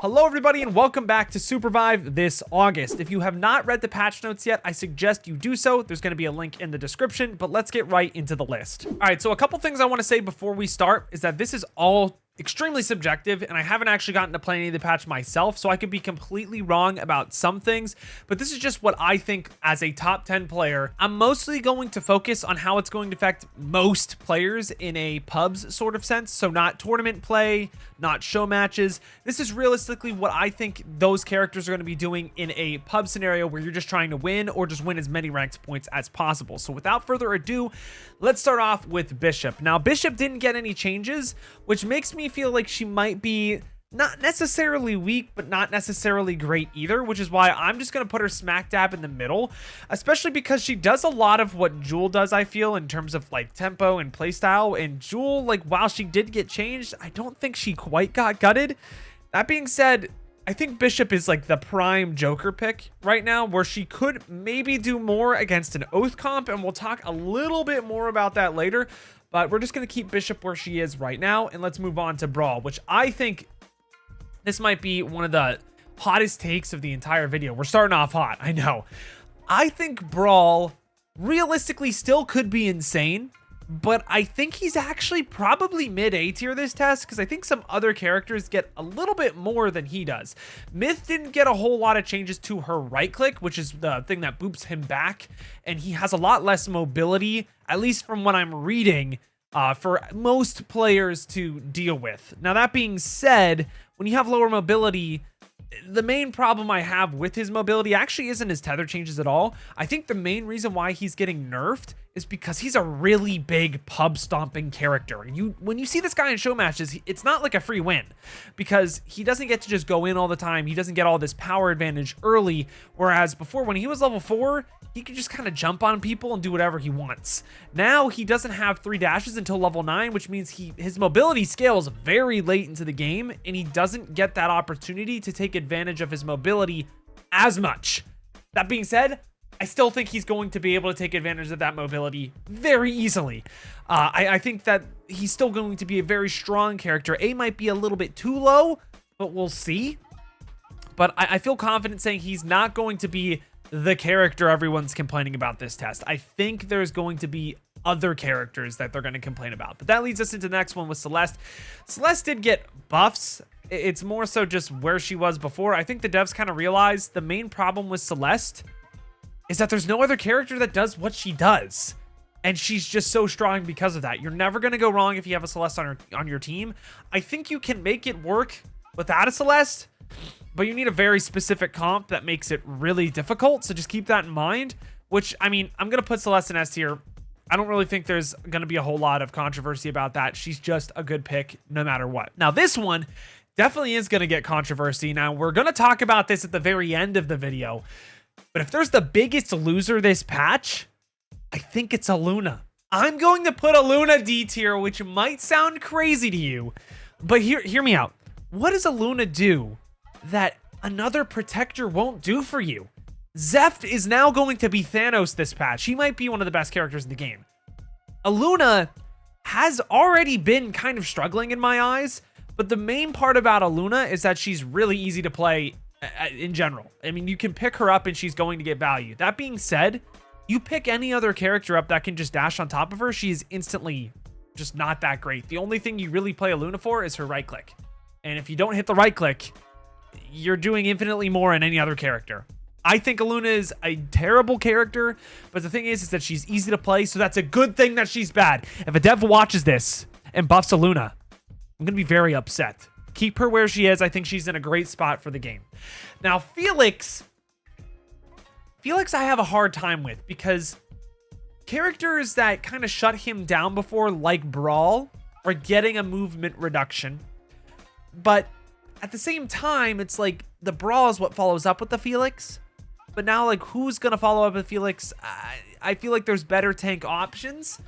Hello everybody and welcome back to SUPERVIVE this August. If you have not read the patch notes yet, I suggest you do so. There's going to be a link in the description, but let's get right into the list. All right, so a couple things I want to say before we start is that this is all extremely subjective and I haven't actually gotten to play any of the patch myself, so I could be completely wrong about some things, but this is just what I think as a top 10 player. I'm mostly going to focus on how it's going to affect most players in a pubs sort of sense, so not tournament play, not show matches. This is realistically what I think those characters are going to be doing in a pub scenario where you're just trying to win or just win as many ranked points as possible. So without further ado, let's start off with Bishop. Now, Bishop didn't get any changes, which makes me feel like she might be not necessarily weak, but not necessarily great either, which is why I'm just going to put her smack dab in the middle, especially because she does a lot of what Joule does, I feel, in terms of like tempo and playstyle. And Joule, like, while she did get changed, I don't think she quite got gutted. That being said, I think Bishop is like the prime Joker pick right now, where she could maybe do more against an Oath comp, and we'll talk a little bit more about that later. But we're just going to keep Bishop where she is right now, and let's move on to Brall, which I think this might be one of the hottest takes of the entire video. We're starting off hot, I know. I think Brall realistically still could be insane, but I think he's actually probably mid-A tier this test, because I think some other characters get a little bit more than he does. Myth didn't get a whole lot of changes to her right click, which is the thing that boops him back, and he has a lot less mobility, at least from what I'm reading, for most players to deal with. Now, that being said, when you have lower mobility, the main problem I have with his mobility actually isn't his tether changes at all. I think the main reason why he's getting nerfed is because he's a really big pub stomping character. And when you see this guy in show matches, it's not like a free win, because he doesn't get to just go in all the time. He doesn't get all this power advantage early, whereas before, when he was level 4, he could just kind of jump on people and do whatever he wants. Now he doesn't have 3 dashes until level 9, which means his mobility scales very late into the game, and he doesn't get that opportunity to take advantage of his mobility as much. That being said, I still think he's going to be able to take advantage of that mobility very easily. I think that he's still going to be a very strong character. A might be a little bit too low, but we'll see. But I feel confident saying he's not going to be the character everyone's complaining about this test. I think there's going to be other characters that they're going to complain about. But that leads us into the next one with Celeste. Celeste did get buffs. It's more so just where she was before. I think the devs kind of realized the main problem with Celeste is that there's no other character that does what she does. And she's just so strong because of that. You're never going to go wrong if you have a Celeste on your team. I think you can make it work without a Celeste, but you need a very specific comp that makes it really difficult. So just keep that in mind, which, I mean, I'm going to put Celeste in S tier. I don't really think there's going to be a whole lot of controversy about that. She's just a good pick no matter what. Now, this one definitely is going to get controversy. Now, we're going to talk about this at the very end of the video, but if there's the biggest loser this patch, I think it's Elluna. I'm going to put Elluna D tier, which might sound crazy to you, but hear me out. What does Elluna do that another protector won't do for you? Zeph is now going to be Thanos this patch. He might be one of the best characters in the game. Elluna has already been kind of struggling in my eyes, but the main part about Elluna is that she's really easy to play in general. I mean, you can pick her up and she's going to get value. That being said, you pick any other character up that can just dash on top of her, she is instantly just not that great. The only thing you really play Elluna for is her right click. And if you don't hit the right click, you're doing infinitely more than any other character. I think Elluna is a terrible character, but the thing is that she's easy to play, so that's a good thing that she's bad. If a dev watches this and buffs Elluna, I'm going to be very upset. Keep her where she is. I think she's in a great spot for the game. Now, Felix I have a hard time with, because characters that kind of shut him down before, like Brall, are getting a movement reduction. But at the same time, it's like the Brall is what follows up with the Felix. But now, like, who's going to follow up with Felix? I feel like there's better tank options.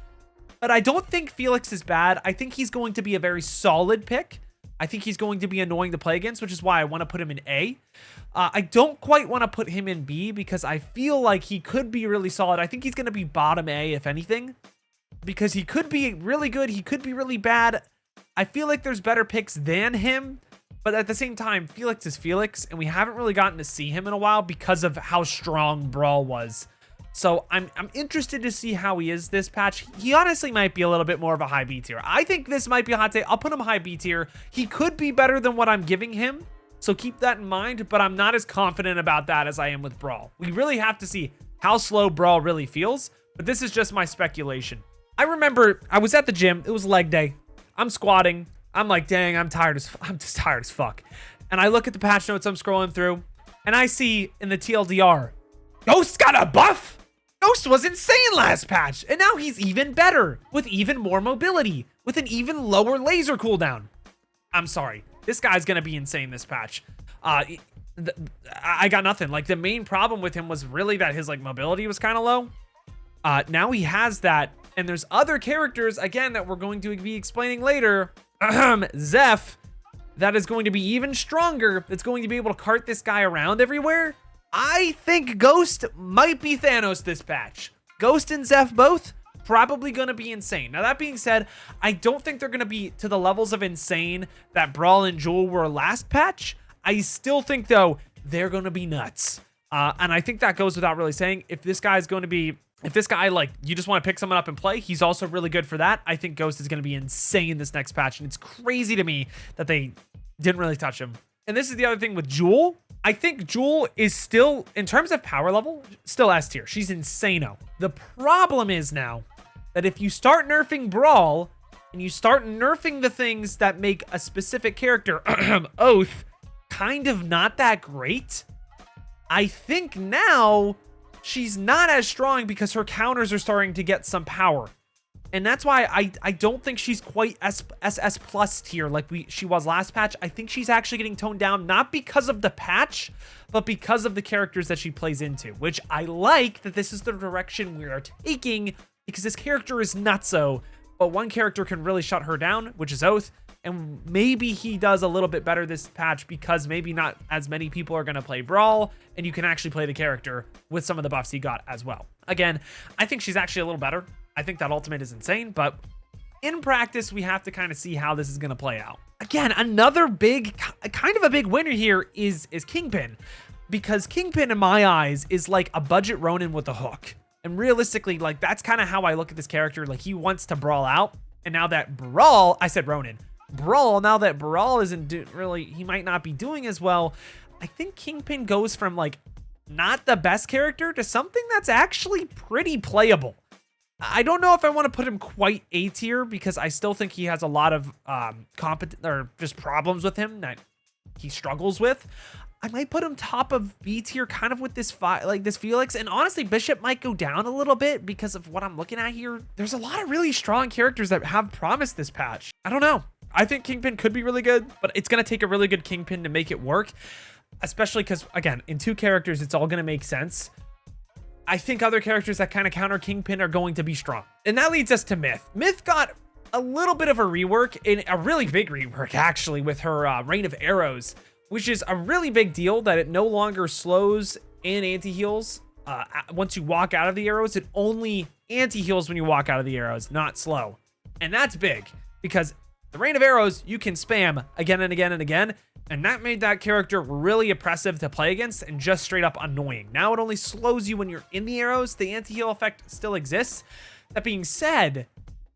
But I don't think Felix is bad. I think he's going to be a very solid pick. I think he's going to be annoying to play against, which is why I want to put him in A. I don't quite want to put him in B, because I feel like he could be really solid. I think he's going to be bottom A, if anything, because he could be really good. He could be really bad. I feel like there's better picks than him, But at the same time, Felix is Felix, and we haven't really gotten to see him in a while because of how strong Brall was. So I'm interested to see how he is this patch. He honestly might be a little bit more of a high B tier. I think this might be a hot take. I'll put him high B tier. He could be better than what I'm giving him, so keep that in mind, but I'm not as confident about that as I am with Brall. We really have to see how slow Brall really feels, but this is just my speculation. I remember I was at the gym. It was leg day. I'm squatting. I'm like, dang, I'm just tired as fuck. And I look at the patch notes I'm scrolling through, and I see in the TLDR, Ghost got a buff. Ghost was insane last patch, and now he's even better, with even more mobility, with an even lower laser cooldown. I'm sorry, this guy's gonna be insane this patch. I got nothing. Like, the main problem with him was really that his like mobility was kind of low. Now he has that, and there's other characters, again, that we're going to be explaining later. Zeph, that is going to be even stronger. That's going to be able to cart this guy around everywhere. I think Ghost might be Thanos this patch. Ghost and Zeph both probably going to be insane. Now, that being said, I don't think they're going to be to the levels of insane that Brall and Joule were last patch. I still think, though, they're going to be nuts. And I think that goes without really saying. If this guy, like, you just want to pick someone up and play, he's also really good for that. I think Ghost is going to be insane this next patch. And it's crazy to me that they didn't really touch him. And this is the other thing with Joule. I think Joule is still, in terms of power level, still S tier. She's insano. The problem is now that if you start nerfing Brall and you start nerfing the things that make a specific character, Oath, kind of not that great, I think now she's not as strong because her counters are starting to get some power. And that's why I don't think she's quite SS plus tier like she was last patch. I think she's actually getting toned down, not because of the patch, but because of the characters that she plays into, which I like that this is the direction we are taking, because this character is nutso, but one character can really shut her down, which is Oath. And maybe he does a little bit better this patch because maybe not as many people are going to play Brall, and you can actually play the character with some of the buffs he got as well. Again, I think she's actually a little better. I think that ultimate is insane, but in practice, we have to kind of see how this is going to play out. Again, another kind of a big winner here is Kingpin, because Kingpin in my eyes is like a budget Ronin with a hook. And realistically, like, that's kind of how I look at this character. Like, he wants to brawl out, and now that Brall, I said Ronin, Brall, now that Brall isn't really, he might not be doing as well. I think Kingpin goes from like not the best character to something that's actually pretty playable. I don't know if I want to put him quite A tier because I still think he has a lot of just problems with him that he struggles with. I might put him top of B tier kind of with this Felix, and honestly Bishop might go down a little bit because of what I'm looking at here. There's a lot of really strong characters that have promise this patch. I don't know. I think Kingpin could be really good, but it's going to take a really good Kingpin to make it work, especially because, again, in two characters, it's all going to make sense. I think other characters that kind of counter Kingpin are going to be strong. And that leads us to Myth. Myth got a little bit of a rework, in a really big rework, actually, with her Rain of Arrows, which is a really big deal that it no longer slows and anti-heals. Once you walk out of the arrows, it only anti-heals when you walk out of the arrows, not slow. And that's big, because the Rain of Arrows, you can spam again and again and again, and that made that character really oppressive to play against and just straight up annoying. Now it only slows you when you're in the arrows. The anti-heal effect still exists. That being said,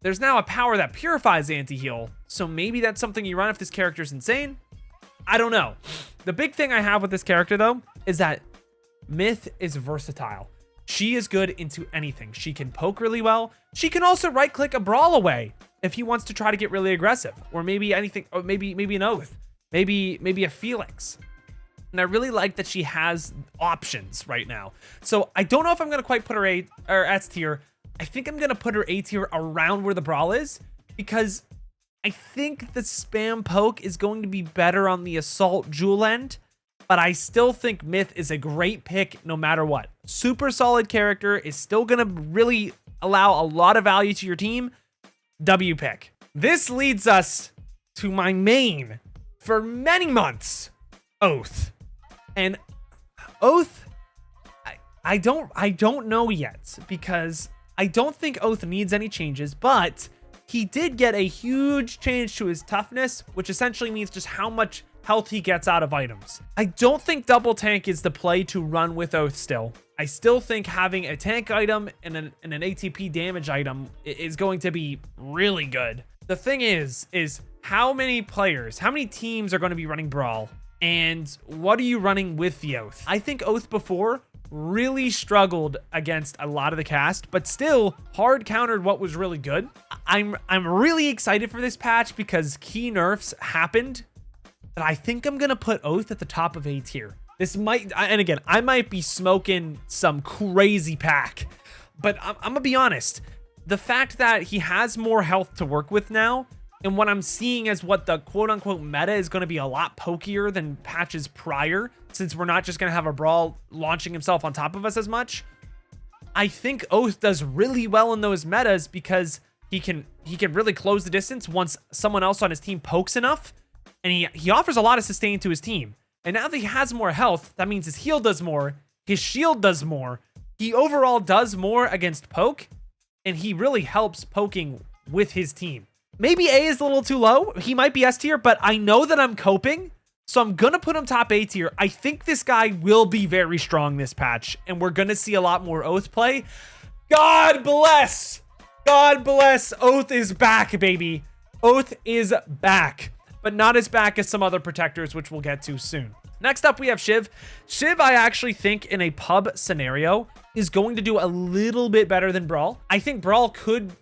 there's now a power that purifies anti-heal, so maybe that's something you run if this character's insane. I don't know. The big thing I have with this character, though, is that Myth is versatile. She is good into anything. She can poke really well. She can also right-click a Brall away if he wants to try to get really aggressive, or maybe anything, or maybe an Oath, maybe a Felix. And I really like that she has options right now. So I don't know if I'm going to quite put her A or S tier. I think I'm going to put her A tier around where the Brall is, because I think the spam poke is going to be better on the assault Joule end, but I still think Myth is a great pick no matter what. Super solid character, is still going to really allow a lot of value to your team. W pick. This leads us to my main for many months, Oath. And Oath, I don't know yet, because I don't think Oath needs any changes, but he did get a huge change to his toughness, which essentially means just how much health he gets out of items. I don't think double tank is the play to run with Oath still. I still think having a tank item and an ATP damage item is going to be really good. The thing is how many players, how many teams are going to be running Brall? And what are you running with the Oath? I think Oath before really struggled against a lot of the cast, but still hard countered what was really good. I'm really excited for this patch because key nerfs happened that I think I'm gonna put Oath at the top of A tier. This might, and again, I might be smoking some crazy pack, but I'm gonna be honest. The fact that he has more health to work with now, and what I'm seeing as what the quote-unquote meta is going to be a lot pokier than patches prior, since we're not just going to have a Brall launching himself on top of us as much. I think Oath does really well in those metas because he can really close the distance once someone else on his team pokes enough, and he offers a lot of sustain to his team. And now that he has more health, that means his heal does more, his shield does more, he overall does more against poke, and he really helps poking with his team. Maybe A is a little too low. He might be S tier, but I know that I'm coping, so I'm going to put him top A tier. I think this guy will be very strong this patch, and we're going to see a lot more Oath play. God bless. God bless. Oath is back, baby. Oath is back, but not as back as some other protectors, which we'll get to soon. Next up, we have Shiv. Shiv, I actually think in a pub scenario is going to do a little bit better than Brall. I think Brall could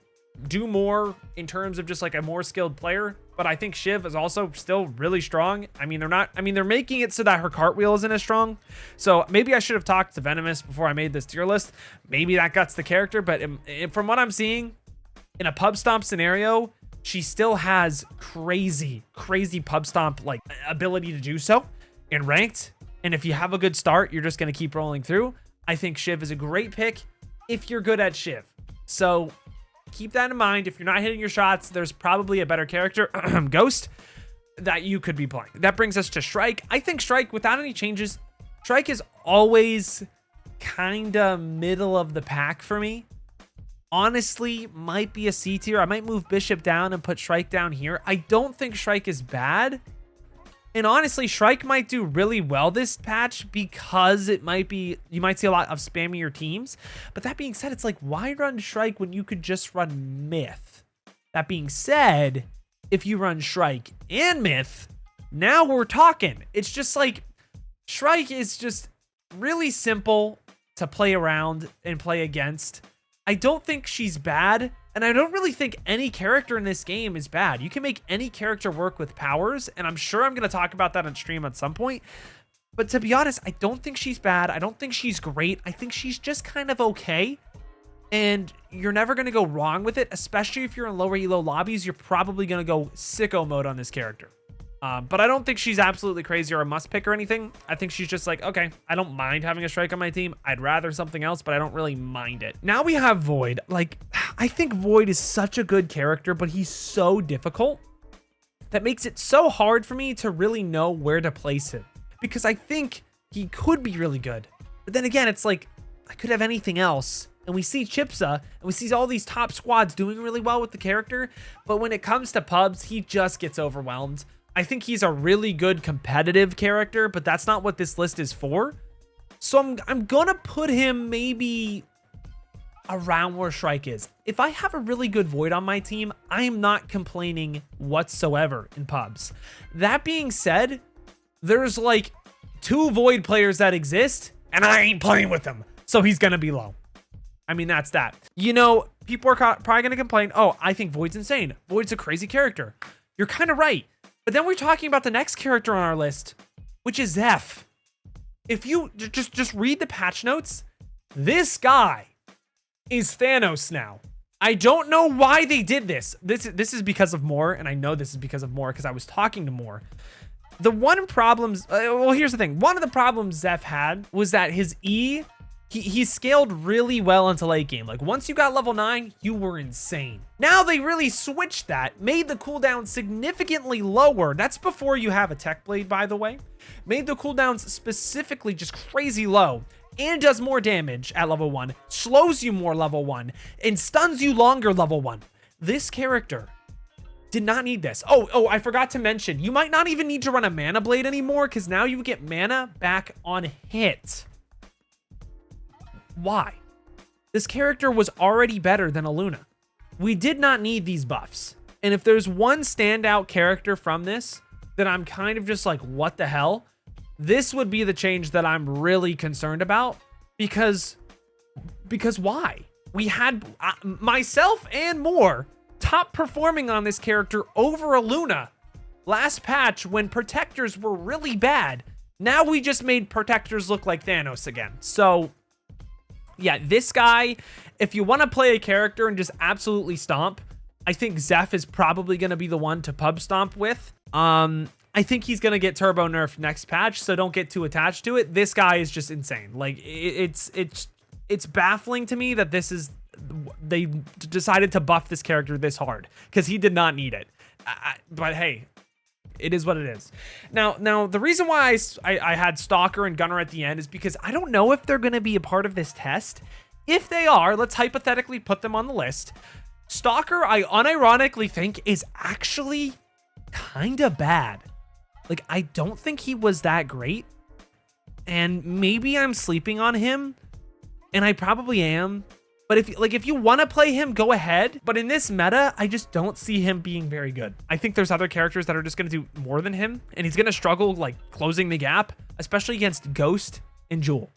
do more in terms of just like a more skilled player, but I think Shiv is also still really strong. I mean, they're making it so that her cartwheel isn't as strong. So maybe I should have talked to Venomous before I made this tier list. Maybe that guts the character, but from what I'm seeing in a pub stomp scenario, she still has crazy pub stomp like ability to do so in ranked. And if you have a good start, you're just going to keep rolling through. I think Shiv is a great pick if you're good at Shiv. So keep that in mind. If you're not hitting your shots, there's probably a better character, Ghost, that you could be playing. That brings us to Shrike. I think Shrike, without any changes, Shrike is always kind of middle of the pack for me. Honestly, might be a C tier. I might move Bishop down and put Shrike down here. I don't think Shrike is bad. And honestly, Shrike might do really well this patch because you might see a lot of spammier teams. But that being said, it's like, why run Shrike when you could just run Myth? That being said, if you run Shrike and Myth, now we're talking. It's just like, Shrike is just really simple to play around and play against. I don't think she's bad, and I don't really think any character in this game is bad. You can make any character work with powers, and I'm sure I'm going to talk about that on stream at some point. But to be honest, I don't think she's bad. I don't think she's great. I think she's just kind of okay, and you're never going to go wrong with it, especially if you're in lower elo lobbies. You're probably going to go sicko mode on this character. But I don't think she's absolutely crazy or a must pick or anything. I think she's just like, okay, I don't mind having a Shrike on my team. I'd rather something else, but I don't really mind it. Now we have Void. Like, I think Void is such a good character, but he's so difficult that makes it so hard for me to really know where to place him, because I think he could be really good. But then again, it's like, I could have anything else. And we see Chipsa, and we see all these top squads doing really well with the character. But when it comes to pubs, he just gets overwhelmed. I think he's a really good competitive character, but that's not what this list is for. So I'm gonna put him maybe around where Shrike is. If I have a really good Void on my team, I am not complaining whatsoever in pubs. That being said, there's like 2 Void players that exist, and I ain't playing with them. So he's gonna be low. I mean, that's that. You know, people are probably gonna complain, oh, I think Void's insane. Void's a crazy character. You're kind of right. But then we're talking about the next character on our list, which is Zeph. If you just read the patch notes, this guy is Thanos now. I don't know why they did this. This is because of Moore, and I know this is because of Moore because I was talking to Moore. The one problems, well, here's the thing. One of the problems Zeph had was that his E, he scaled really well into late game. Like, once you got level 9, you were insane. Now they really switched that, made the cooldown significantly lower. That's before you have a tech blade, by the way. Made the cooldowns specifically just crazy low, and does more damage at level 1, slows you more level 1, and stuns you longer level 1. This character Did not need this. Oh, I forgot to mention, you might not even need to run a mana blade anymore because now you get mana back on hit. Why? This character was already better than Elluna. We did not need these buffs. And if there's one standout character from this that I'm kind of just like, what the hell? This would be the change that I'm really concerned about because why? We had myself and more top performing on this character over Elluna last patch when protectors were really bad. Now we just made protectors look like Thanos again. So yeah, this guy, if you want to play a character and just absolutely stomp, I think Zeph is probably going to be the one to pub stomp with. I think he's going to get turbo nerfed next patch, so don't get too attached to it. This guy is just insane. Like it's baffling to me that they decided to buff this character this hard because he did not need it. But hey, it is what it is. Now the reason why I had Stalker and Gunner at the end is because I don't know if they're going to be a part of this test. If they are, let's hypothetically put them on the list. Stalker, I unironically think, is actually kind of bad. Like, I don't think he was that great. And maybe I'm sleeping on him. And I probably am. But if you want to play him, go ahead. But in this meta, I just don't see him being very good. I think there's other characters that are just going to do more than him. And he's going to struggle, like, closing the gap. Especially against Ghost and Joule.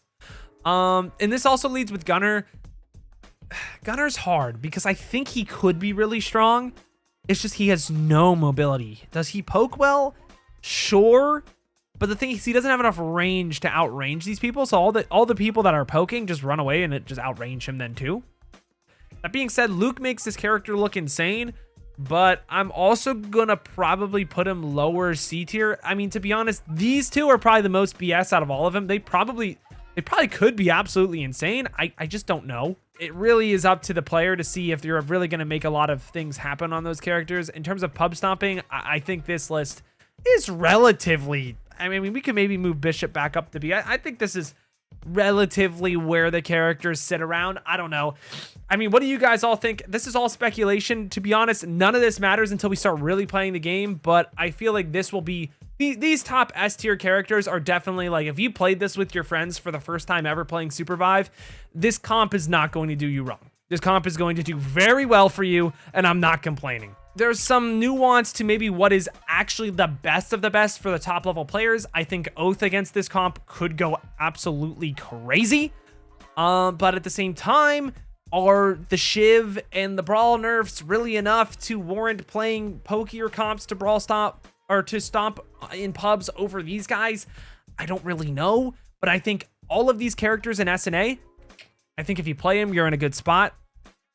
And this also leads with Gunner. Gunner's hard because I think he could be really strong. It's just he has no mobility. Does he poke well? Sure. But the thing is, he doesn't have enough range to outrange these people. So all the people that are poking just run away and it just outrange him then too. That being said, Luke makes this character look insane. But I'm also going to probably put him lower C tier. I mean, to be honest, these two are probably the most BS out of all of them. They probably could be absolutely insane. I just don't know. It really is up to the player to see if you're really going to make a lot of things happen on those characters. In terms of pub stomping, I think this list is relatively... I mean, we could maybe move Bishop back up to B. I think this is relatively where the characters sit around. I don't know. I mean, what do you guys all think? This is all speculation. To be honest, none of this matters until we start really playing the game. But I feel like this will be... These top S tier characters are definitely like, if you played this with your friends for the first time ever playing SUPERVIVE, this comp is not going to do you wrong. This comp is going to do very well for you, and I'm not complaining. There's some nuance to maybe what is actually the best of the best for the top level players. I think Oath against this comp could go absolutely crazy. But at the same time, are the Shiv and the Brall nerfs really enough to warrant playing pokier comps to Brall stomp or to stomp in pubs over these guys? I don't really know, but I think all of these characters in SNA, I think if you play them, you're in a good spot.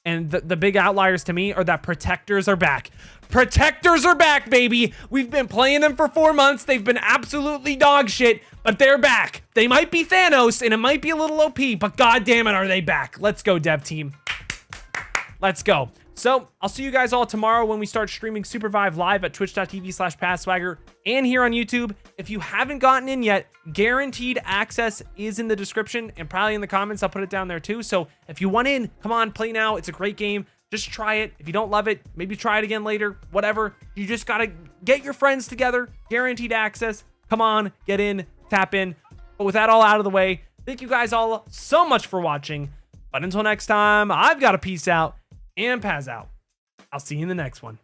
And the big outliers to me are that protectors are back. Protectors are back, baby. We've been playing them for 4 months. They've been absolutely dog shit, but they're back. They might be Thanos and it might be a little OP, but god damn it, are they back? Let's go, dev team. Let's go. So I'll see you guys all tomorrow when we start streaming SUPERVIVE live at twitch.tv/PathSwagger and here on YouTube. If you haven't gotten in yet, guaranteed access is in the description and probably in the comments. I'll put it down there too. So if you want in, come on, play now. It's a great game. Just try it. If you don't love it, maybe try it again later, whatever. You just got to get your friends together. Guaranteed access. Come on, get in, tap in. But with that all out of the way, thank you guys all so much for watching. But until next time, I've got to peace out and Paz out. I'll see you in the next one.